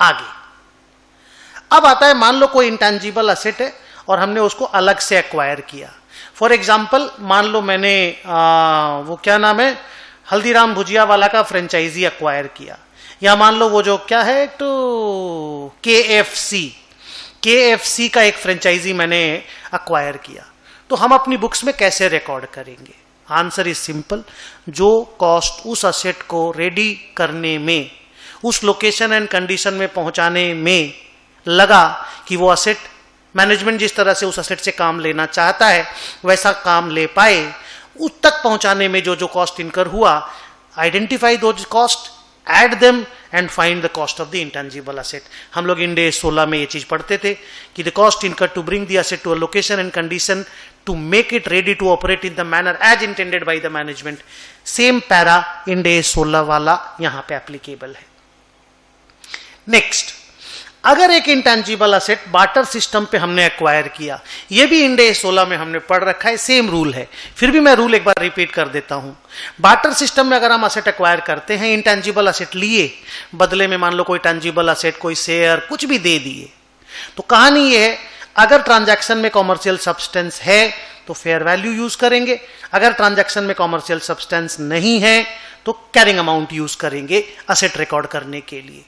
आगे। अब आता है, मान लो कोई इंटेंजिबल असेट है और हमने उसको अलग से एक्वायर किया। फॉर एग्जाम्पल, मान लो मैंने वो क्या नाम है, हल्दीराम भुजिया वाला का फ्रेंचाइजी एक्वायर किया, या मान लो वो जो क्या है तो KFC का एक फ्रेंचाइजी मैंने एक्वायर किया। तो हम अपनी बुक्स में कैसे रिकॉर्ड करेंगे? आंसर इज सिंपल, जो कॉस्ट उस असेट को रेडी करने में, उस लोकेशन एंड कंडीशन में पहुंचाने में लगा कि वो असेट मैनेजमेंट जिस तरह से उस असेट से काम लेना चाहता है वैसा काम ले पाए, उस तक पहुंचाने में जो जो कॉस्ट इनकर हुआ, identify those cost, add them and find the cost of the intangible asset. हम लोग इंड AS 16 में ये चीज पढ़ते थे कि the cost incur to bring the asset to a location and condition to make it ready to operate in the manner as intended by the management. Same para Ind AS 16 वाला यहां पे applicable है। Next, अगर एक intangible asset barter system पे हमने acquire किया, ये भी इंड AS 16 में हमने पढ़ रखा है, सेम रूल है, फिर भी मैं रूल एक बार रिपीट कर देता हूं। बार्टर सिस्टम में अगर हम असेट एक्वायर करते हैं, इंटेंजिबल असेट लिए, बदले में मान लो कोई टेंजिबल असेट, कोई शेयर, कुछ भी दे दिए, तो कहानी ये है, अगर ट्रांजैक्शन में कॉमर्शियल सब्सटेंस है तो फेयर वैल्यू यूज करेंगे, अगर ट्रांजैक्शन में कॉमर्शियल सब्सटेंस नहीं है तो कैरिंग अमाउंट यूज करेंगे असेट रिकॉर्ड करने के लिए।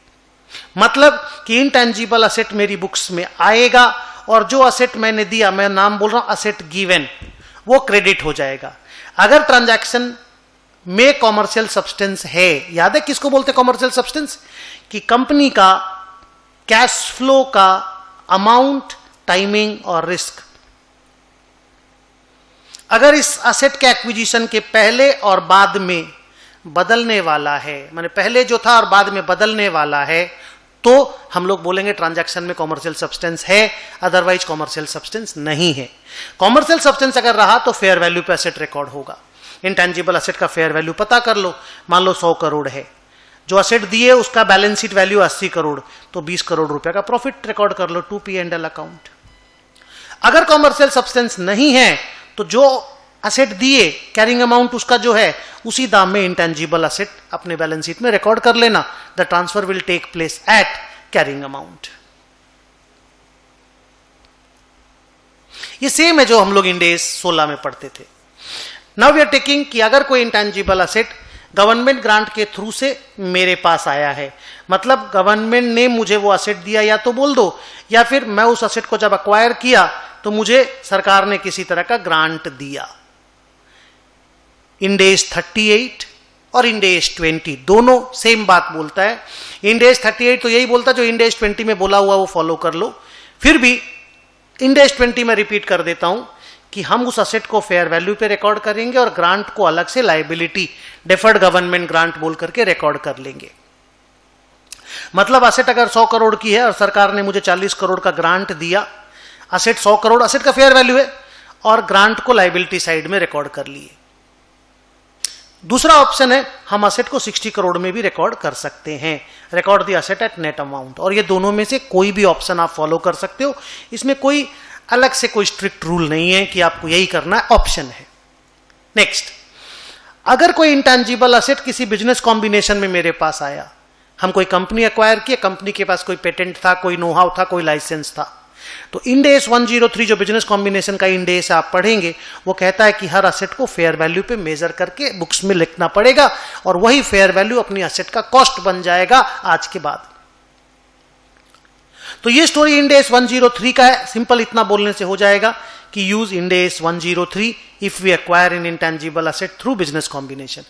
मतलब कि इंटेंजिबल असेट मेरी बुक्स में आएगा और जो असेट मैंने दिया, मैं नाम बोल रहा हूं असेट गिवन, वो क्रेडिट हो जाएगा। अगर ट्रांजैक्शन में कॉमर्शियल सब्सटेंस है, याद है किसको बोलते हैं कॉमर्शियल सब्सटेंस? कि कंपनी का कैश फ्लो का अमाउंट, टाइमिंग और रिस्क। अगर इस असेट के एक्विजिशन के पहले और बाद में बदलने वाला है, माने पहले जो था और बाद में बदलने वाला है, तो हम लोग बोलेंगे ट्रांजैक्शन में कॉमर्शियल सब्सटेंस है, अदरवाइज कॉमर्शियल सब्सटेंस नहीं है। कॉमर्शियल सब्सटेंस अगर रहा तो फेयर वैल्यू पे असेट रिकॉर्ड होगा। इंटेंजिबल असेट का फेयर वैल्यू पता कर लो, मान लो 100 करोड़ है, जो असेट दिए उसका बैलेंस शीट वैल्यू 80 करोड़, तो 20 करोड़ रुपए का प्रॉफिट रिकॉर्ड कर लो, 2 P&L अकाउंट। अगर कॉमर्शियल सब्सटेंस नहीं है तो जो असेट दिए, कैरिंग अमाउंट उसका जो है, उसी दाम में इंटेंजिबल असेट अपने बैलेंस शीट में रिकॉर्ड कर लेना। The transfer will take place at carrying amount. ये सेम है जो हम लोग इंड AS 16 में पढ़ते थे। नाउ वी आर टेकिंग कि अगर कोई इंटेंजिबल असेट गवर्नमेंट ग्रांट के थ्रू से मेरे पास आया है, मतलब गवर्नमेंट ने मुझे वो असेट दिया, या तो बोल दो, या फिर मैं उस असेट को जब अक्वायर किया तो मुझे सरकार ने किसी तरह का ग्रांट दिया। इंड AS 38 और इंड AS 20 दोनों सेम बात बोलता है। इंड AS 38 तो यही बोलता है जो इंड AS 20 में बोला हुआ वो फॉलो कर लो। फिर भी इंड AS 20 में रिपीट कर देता हूं कि हम उस असेट को फेयर वैल्यू पे रिकॉर्ड करेंगे और ग्रांट को अलग से लायबिलिटी, डेफर्ड गवर्नमेंट ग्रांट बोल करके रिकॉर्ड कर लेंगे। मतलब असेट अगर 100 करोड़ की है और सरकार ने मुझे 40 करोड़ का ग्रांट दिया, असेट 100 करोड़ असेट का फेयर वैल्यू है और ग्रांट को लायबिलिटी साइड में रिकॉर्ड कर लिए। दूसरा ऑप्शन है, हम असेट को 60 करोड़ में भी रिकॉर्ड कर सकते हैं, record the asset at net amount. और ये दोनों में से कोई भी ऑप्शन आप फॉलो कर सकते हो, इसमें कोई अलग से कोई स्ट्रिक्ट रूल नहीं है कि आपको यही करना है, ऑप्शन है। नेक्स्ट, अगर कोई इंटेंजिबल असेट किसी बिजनेस कॉम्बिनेशन में मेरे पास आया, हम कोई कंपनी एक्वायर किए, कंपनी के पास कोई पेटेंट था, कोई नो हाउ था, कोई लाइसेंस था, तो इंड AS 103 जो बिजनेस कॉम्बिनेशन का इंड AS आप पढ़ेंगे, वो कहता है कि हर असेट को फेयर वैल्यू पे मेजर करके बुक्स में लिखना पड़ेगा और वही फेयर वैल्यू अपनी असेट का कॉस्ट बन जाएगा आज के बाद। तो ये स्टोरी इंड AS 103 का है। सिंपल इतना बोलने से हो जाएगा कि use Ind AS 103 if we acquire an intangible asset through business combination.